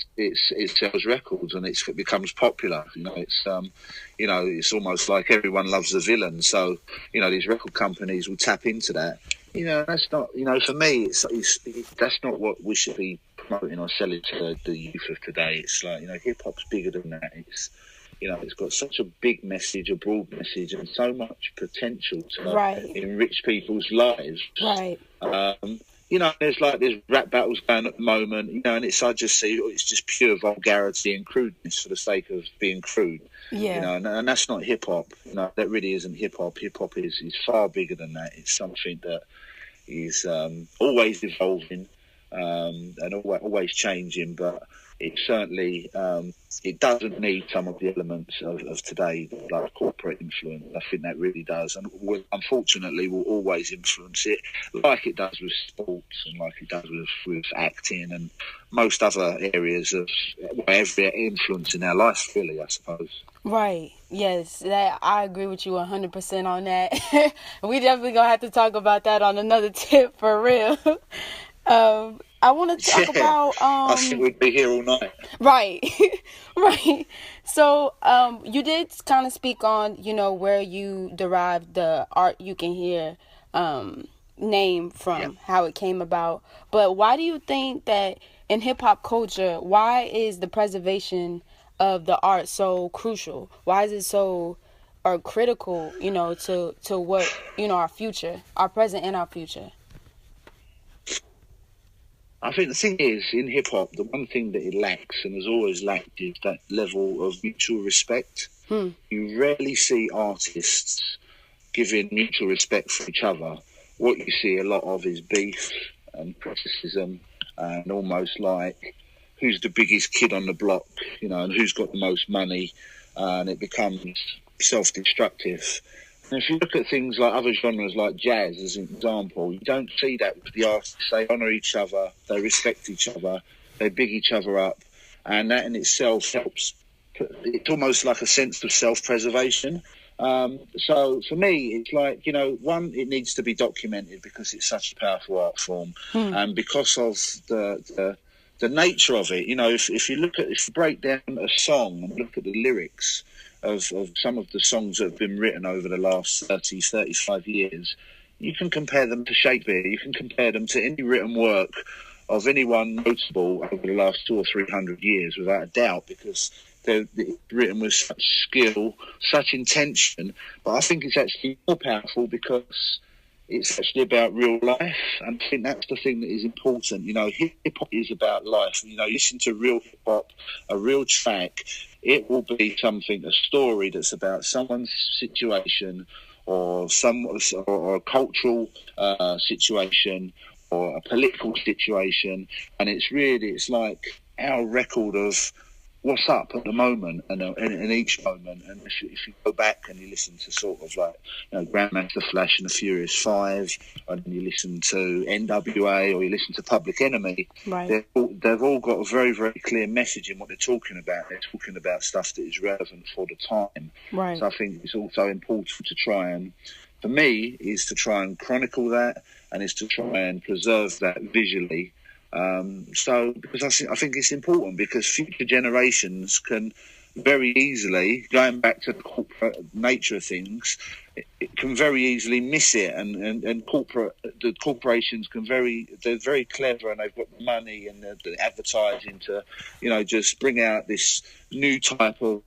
sells records and it becomes popular. It's almost like everyone loves the villain, so these record companies will tap into that. That's not, for me, that's not what we should be promoting or selling to the youth of today. It's like, hip hop's bigger than that. It's got such a big message, a broad message, and so much potential to enrich people's lives. Right. There's rap battles going at the moment, and I just see it's just pure vulgarity and crudeness for the sake of being crude. Yeah. And that's not hip hop. That really isn't hip hop. Hip hop is far bigger than that. It's something that is always evolving and always changing, but it certainly it doesn't need some of the elements of today, like corporate influence. I think that really does, and unfortunately will always influence it, like it does with sports and like it does with acting and most other areas of every influence in our life, really, I suppose. Right. Yes, I agree with you 100% on that. We definitely gonna have to talk about that on another tip, for real. I want to talk about. I think we'd be here all night. Right, right. So, you did kind of speak on, where you derived the ArtYouCanHear name from, how it came about. But why do you think that in hip hop culture, why is the preservation of the art so crucial? Why is it so critical, to what, our future, our present and our future? I think the thing is, in hip-hop, the one thing that it lacks and has always lacked is that level of mutual respect. You rarely see artists giving mutual respect for each other. What you see a lot of is beef and criticism and almost like who's the biggest kid on the block, and who's got the most money, and it becomes self-destructive. And if you look at things like other genres like jazz as an example, you don't see that with the artists. They honour each other, they respect each other, they big each other up, and that in itself helps. It's almost like a sense of self-preservation. So for me, it's like, one, it needs to be documented because it's such a powerful art form, and because of the nature of it. If you break down a song and look at the lyrics of some of the songs that have been written over the last 30, 35 years, you can compare them to Shakespeare. You can compare them to any written work of anyone notable over the last 200 or 300 years, without a doubt, because they're written with such skill, such intention. But I think it's actually more powerful because it's actually about real life, and I think that's the thing that is important. Hip-hop is about life. Listen to real hip-hop, a real track, it will be a story that's about someone's situation or a cultural situation or a political situation, and it's like our record of what's up at the moment and in each moment. And if you go back and you listen to sort of like Grandmaster Flash and the Furious Five, and you listen to NWA or you listen to Public Enemy, right, they've all got a very, very clear message in what they're talking about. They're talking about stuff that is relevant for the time. Right. So I think it's also important to try and chronicle that, and is to try and preserve that visually. Because I think it's important, because future generations can very easily, going back to the corporate nature of things, it can very easily miss it, and the corporations they're very clever, and they've got the money and the advertising to just bring out this new type of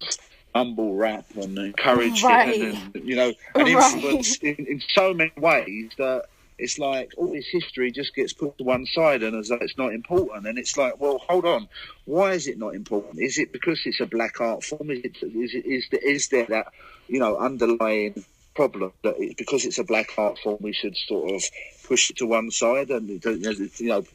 mumble rap and encourage Right. it, and you know, and influence in so many ways that it's like all this history just gets put to one side and as though it's not important. And it's like, well, hold on, why is it not important? Is it because it's a black art form? Is there that, you know, underlying problem that it's because it's a black art form we should sort of push it to one side and, you know,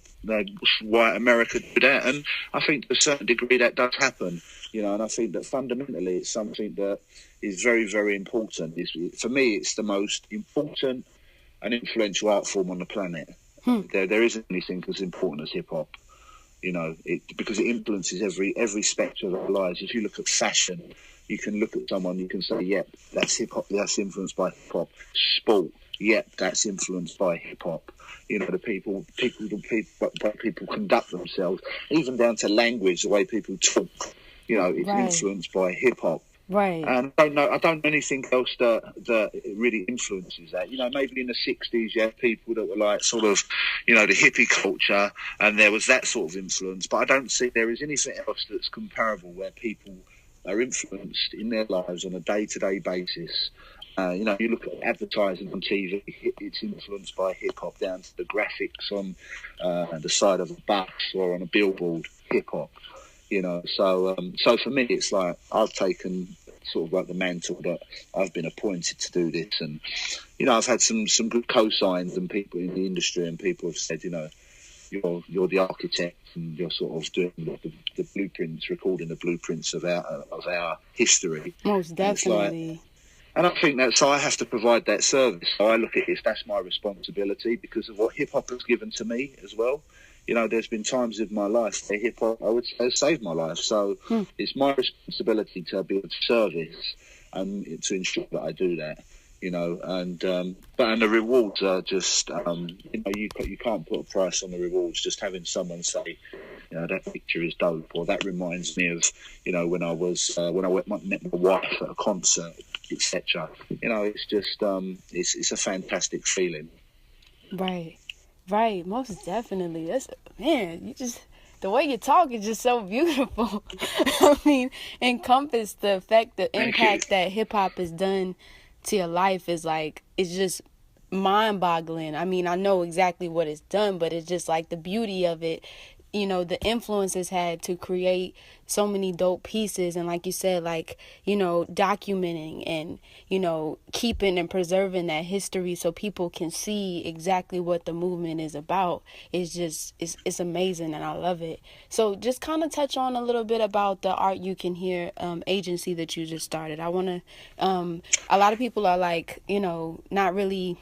white America do that? And I think to a certain degree that does happen, you know, and I think that fundamentally it's something that is very, very important. For me, it's the most important and influential art form on the planet. There isn't anything as important as hip hop, you know, because it influences every spectrum of our lives. If you look at fashion, you can look at someone, you can say, yep, that's hip hop, that's influenced by hip hop. Sport, yep, that's influenced by hip hop. You know, the way people conduct themselves, even down to language, the way people talk, you know, it's influenced by hip hop. Right. And I don't know anything else that really influences that. You know, maybe in the 60s you had people that were like sort of, you know, the hippie culture, and there was that sort of influence. But I don't see there is anything else that's comparable where people are influenced in their lives on a day-to-day basis. You know, you look at advertising on TV, it's influenced by hip-hop, down to the graphics on the side of a bus or on a billboard, hip-hop. You know, so for me, it's like I've taken sort of like the mantle that I've been appointed to do this, and you know, I've had some good cosigns and people in the industry, and people have said, you know, you're the architect and you're sort of doing the blueprints, recording the blueprints of our history. Most definitely. And I think that, so I have to provide that service. So I look at it as that's my responsibility because of what hip hop has given to me as well. You know, there's been times in my life where hip hop, I would say, has saved my life. So it's my responsibility to be of service and to ensure that I do that. You know, and the rewards are just, you know, you can't put a price on the rewards. Just having someone say, you know, that picture is dope, or that reminds me of, you know, when I met my wife at a concert, etc. You know, it's just, it's a fantastic feeling. Right, most definitely. That's, man, the way you talk is just so beautiful. I mean, encompass the effect, the impact that hip hop has done to your life is like, it's just mind-boggling. I mean, I know exactly what it's done, but it's just like the beauty of it, you know, the influence it's had to create so many dope pieces. And like you said, like, you know, documenting and, you know, keeping and preserving that history so people can see exactly what the movement is about. It's just, it's amazing, and I love it. So just kind of touch on a little bit about the ArtYouCanHear agency that you just started. I want to, a lot of people are like, you know, not really,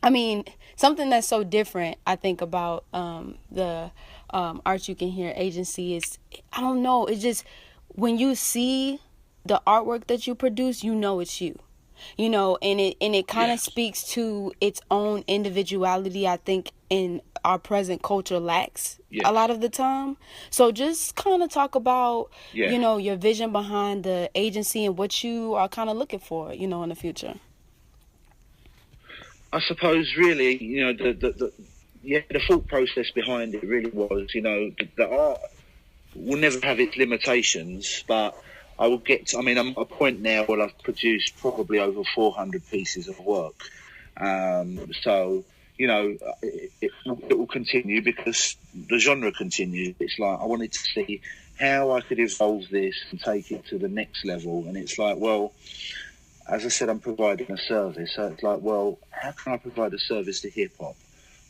I mean, something that's so different, I think, about the ArtYouCanHear agency is, I don't know, it's just when you see the artwork that you produce, you know it's you. You know, and it kind of speaks to its own individuality, I think, in our present culture lacks a lot of the time. So just kind of talk about, you know, your vision behind the agency and what you are kind of looking for, you know, in the future. I suppose really, you know, the thought process behind it really was, you know, the art will never have its limitations, but I will get to, I mean, I'm at a point now where I've produced probably over 400 pieces of work. So, you know, it will continue because the genre continues. It's like I wanted to see how I could evolve this and take it to the next level. And it's like, well, as I said, I'm providing a service. So it's like, well, how can I provide a service to hip-hop?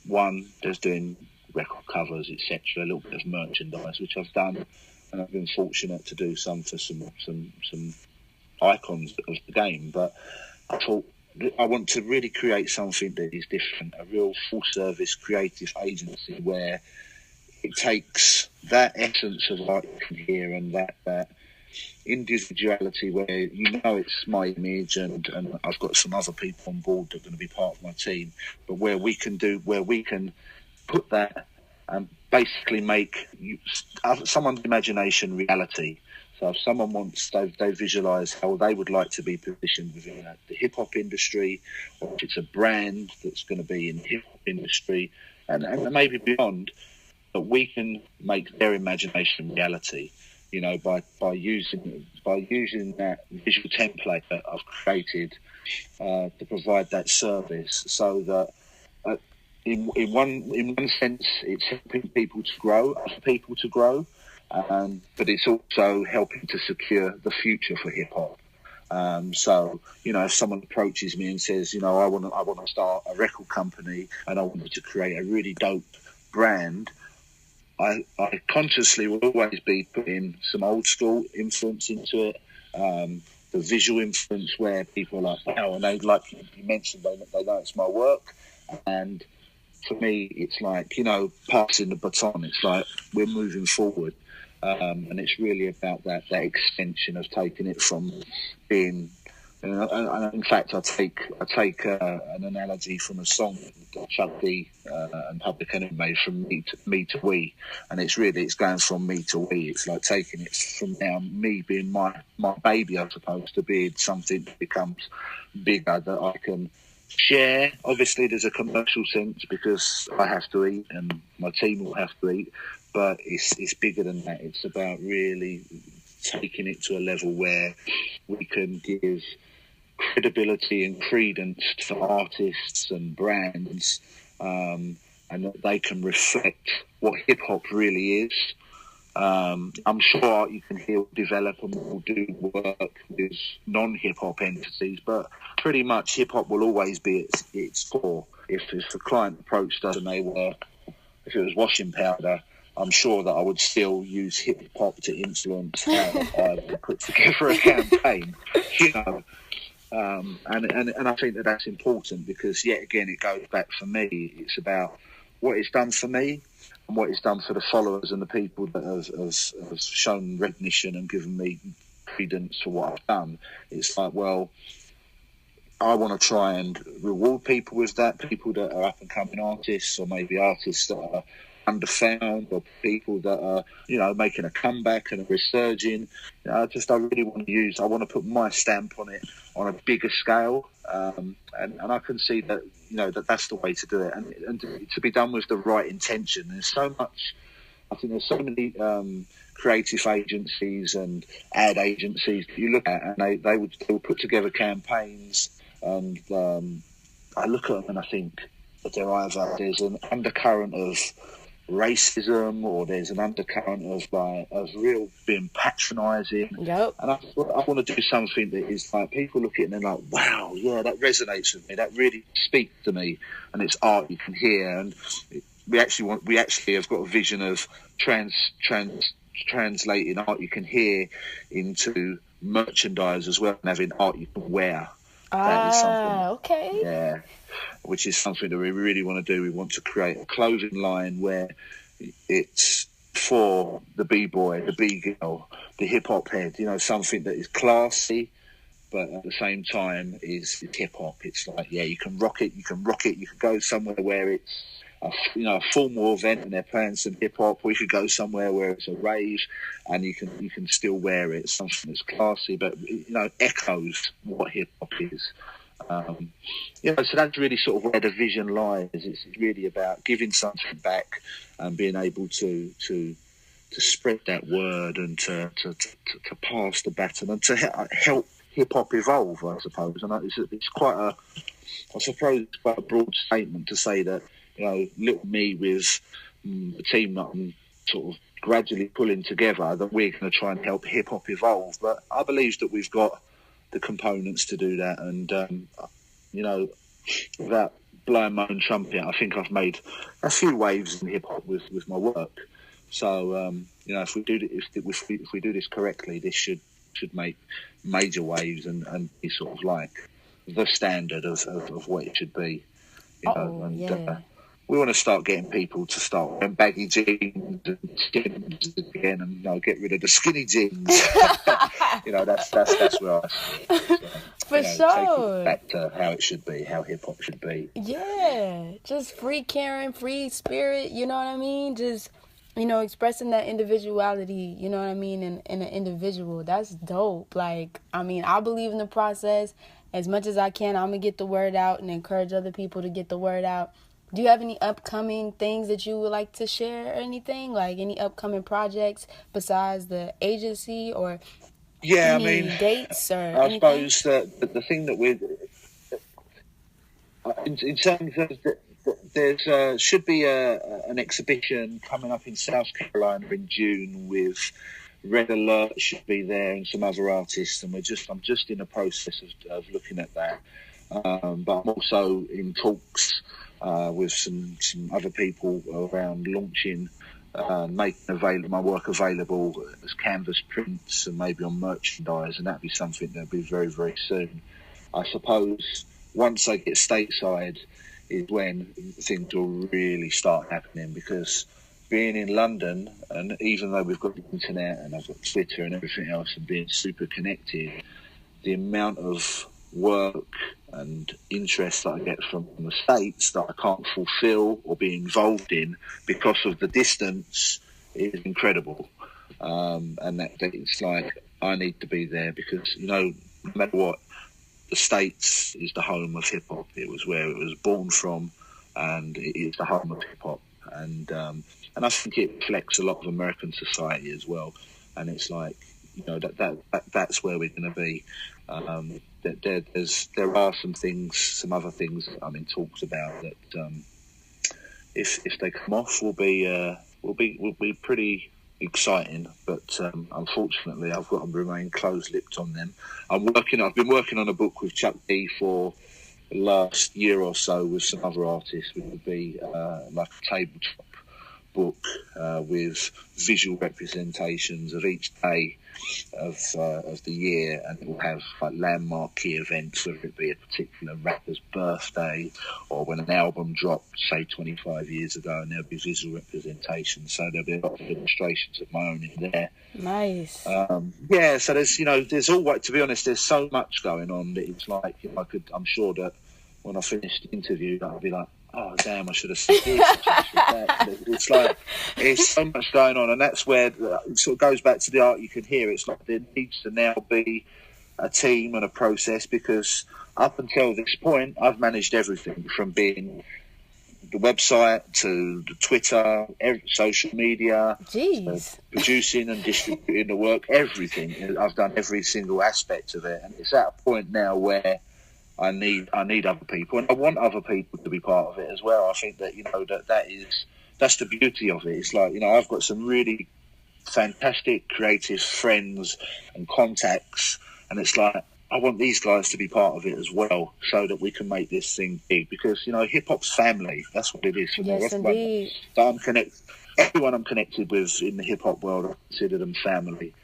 One, there's doing record covers, etc., a little bit of merchandise, which I've done. And I've been fortunate to do some for some icons of the game. But I thought I want to really create something that is different, a real full-service creative agency where it takes that essence of ArtYouCanHear and that individuality where, you know, it's my image and I've got some other people on board that are going to be part of my team, but where we can put that and basically make someone's imagination reality. So if someone wants, they visualise how they would like to be positioned within the hip-hop industry, or if it's a brand that's going to be in the hip-hop industry and maybe beyond, but we can make their imagination reality. by using that visual template that I've created to provide that service, so that in one sense it's helping people to grow, but it's also helping to secure the future for hip hop. So if someone approaches me and says, I want to start a record company and I want to create a really dope brand, I consciously will always be putting some old school influence into it, the visual influence where people are like, wow, and they, like you mentioned, they know it's my work. And for me, it's like, passing the baton. It's like we're moving forward. And it's really about that extension of taking it from being, and in fact, I take an analogy from a song that Chuck D and Public Enemy made, from me to we, and it's going from me to we. It's like taking it from now me being my baby, I suppose, to being something that becomes bigger that I can share. Obviously, there's a commercial sense because I have to eat and my team will have to eat, but it's bigger than that. It's about really taking it to a level where we can give credibility and credence to artists and brands, and that they can reflect what hip hop really is. I'm sure you can hear develop and will do work with non-hip hop entities, but pretty much hip hop will always be its core. If a client approached us and they were, if it was washing powder, I'm sure that I would still use hip hop to influence how I would put together a campaign, and I think that's important because, yet again, it goes back for me. It's about what it's done for me and what it's done for the followers and the people that have shown recognition and given me credence for what I've done. It's like, well, I want to try and reward people with that, people that are up and coming artists, or maybe artists that are underfound, or people that are, making a comeback and a resurging. I really want to put my stamp on it on a bigger scale. And I can see that, that's the way to do it. And to be done with the right intention. There's so much, I think there's so many creative agencies and ad agencies that you look at, and they will put together campaigns, and I look at them and I think that there's an undercurrent of racism, or there's an undercurrent of real being patronising. Yep. And I want to do something that is like, people look at it and they're like, wow, yeah, that resonates with me, that really speaks to me, and it's art you can hear. And we actually have got a vision of translating art you can hear into merchandise as well, and having art you can wear. That is something. Okay. Yeah. Which is something that we really want to do. We want to create a clothing line where it's for the B-boy, the B-girl, the hip-hop head, something that is classy, but at the same time is hip-hop. It's like, yeah, you can rock it, you can go somewhere where it's a formal event and they're playing some hip-hop, or you could go somewhere where it's a rave and you can still wear it. It's something that's classy, but, echoes what hip-hop is. So that's really sort of where the vision lies. It's really about giving something back and being able to spread that word and to pass the baton and to help hip hop evolve, I suppose. And it's quite a broad statement to say that, little me with a team that I'm sort of gradually pulling together, that we're going to try and help hip hop evolve. But I believe that we've got the components to do that, and without blowing my own trumpet, I think I've made a few waves in hip hop with my work. So if we do this correctly, this should make major waves and be sort of like the standard of what it should be. We want to start getting people to start wearing baggy jeans and skins again, and get rid of the skinny jeans. That's where I see it. So, For sure. Take it back to how it should be, how hip hop should be. Yeah, just free Karen, free spirit. You know what I mean? Just expressing that individuality. You know what I mean? In an individual, that's dope. Like, I believe in the process as much as I can. I'm gonna get the word out and encourage other people to get the word out. Do you have any upcoming things that you would like to share or anything? Like any upcoming projects besides the agency or any dates or I anything? suppose that the thing that we're in terms of there's should be an exhibition coming up in South Carolina in June with Red Alert should be there and some other artists, and I'm just in the process of looking at that. But I'm also in talks with some other people around launching, making my work available as canvas prints and maybe on merchandise, and that'd be something that'll be very, very soon. I suppose once I get stateside is when things will really start happening, because being in London, and even though we've got the internet and I've got Twitter and everything else and being super connected, the amount of work and interest that I get from the States that I can't fulfill or be involved in because of the distance is incredible. And that it's like I need to be there because, no matter what, the States is the home of hip-hop. It was where it was born from, and it is the home of hip-hop. And I think it reflects a lot of American society as well. And it's like, that's where we're going to be. There are some other things that I'm in talks about that if they come off will be pretty exciting, but unfortunately I've got to remain close-lipped on them. I've been working on a book with Chuck D for the last year or so with some other artists, which would be like a tabletop book with visual representations of each day of the year, and it will have like landmark key events, whether it be a particular rapper's birthday or when an album dropped, say 25 years ago, and there'll be visual representations. So there'll be a lot of illustrations of my own in there. Nice. So there's all, to be honest, there's so much going on that it's like, I'm sure that when I finish the interview, I'll be like, oh damn, I should have said this. It's like there's so much going on, and that's where it sort of goes back to the art you can hear. It's like there needs to now be a team and a process, because up until this point I've managed everything from being the website to the Twitter, social media, producing and distributing the work, everything. I've done every single aspect of it, and it's at a point now where I need other people, and I want other people to be part of it as well. I think that that's the beauty of it. It's like, I've got some really fantastic creative friends and contacts, and it's like I want these guys to be part of it as well, so that we can make this thing big. Because hip hop's family. That's what it is for me. Indeed. Everyone I'm connected with in the hip hop world, I consider them family.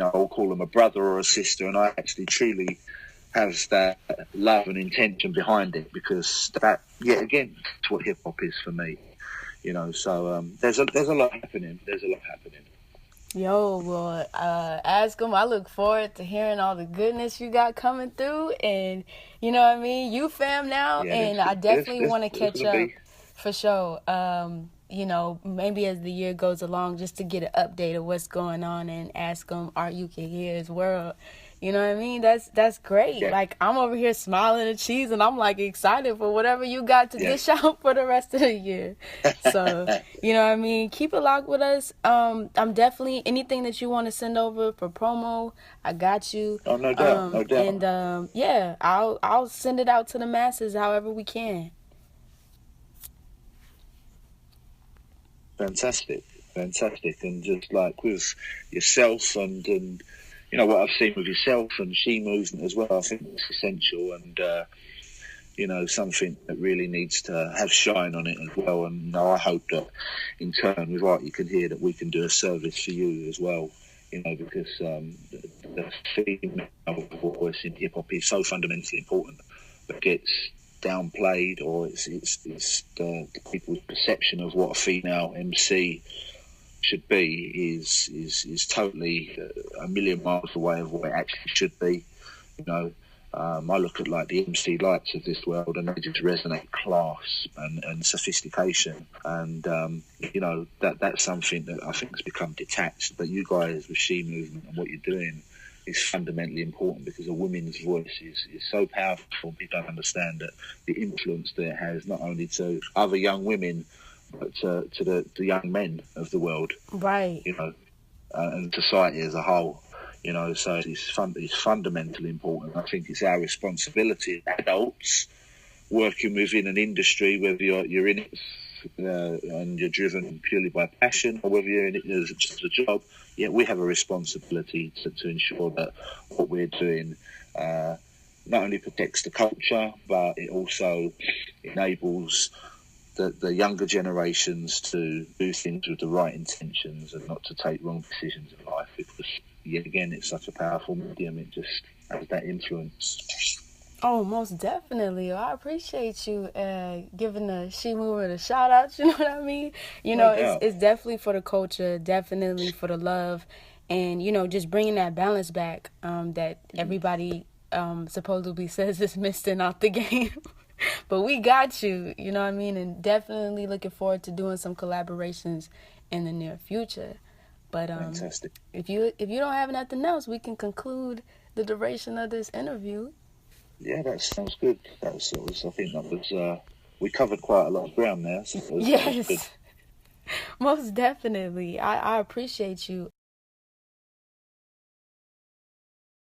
I'll call them a brother or a sister, and I actually truly has that love and intention behind it, because that, yet again, it's what hip hop is for me. So there's a lot happening. Yo, well, ASKEM, I look forward to hearing all the goodness you got coming through, and you know what I mean, you fam now, and I definitely want to catch up for sure. Maybe as the year goes along, just to get an update of what's going on in ASKEM ArtYouCanHear's world. You know what I mean? That's great. Yeah. Like, I'm over here smiling and cheesing. I'm like excited for whatever you got to dish out for the rest of the year. So, you know what I mean? Keep it locked with us. I'm definitely, anything that you want to send over for promo, I got you. Oh, no doubt, no doubt. And I'll send it out to the masses however we can. Fantastic. And just like with yourself and what I've seen with yourself and She Movement as well, I think it's essential, and something that really needs to have shine on it as well. And I hope that in turn with ArtYouCanHear that we can do a service for you as well, because the female voice in hip hop is so fundamentally important, but gets downplayed, or it's the people's perception of what a female MC should be is totally a million miles away of what it actually should be. I look at like the MC Lights of this world, and they just resonate class and sophistication, and that's something that I think has become detached. But you guys with She Movement and what you're doing, is fundamentally important, because a woman's voice is so powerful. People don't understand that the influence that it has, not only to other young women, but to the young men of the world. Right. You know, and society as a whole. You know, so it's fundamentally important. I think it's our responsibility as adults working within an industry, whether you're in it and you're driven purely by passion, or whether you're in it as just a job. Yeah, we have a responsibility to ensure that what we're doing not only protects the culture, but it also enables the younger generations to do things with the right intentions and not to take wrong decisions in life, because, yet again, it's such a powerful medium. It just has that influence. Oh, most definitely. I appreciate you giving the She Mover the shout outs, you know what I mean? You know, it's definitely for the culture, definitely for the love, and, you know, just bringing that balance back that everybody supposedly says is missing out the game. But we got you, you know what I mean? And definitely looking forward to doing some collaborations in the near future. But Fantastic. If you don't have nothing else, we can conclude the duration of this interview. Yeah, that sounds good. I think that was we covered quite a lot of ground there. So Yes, most definitely. I appreciate you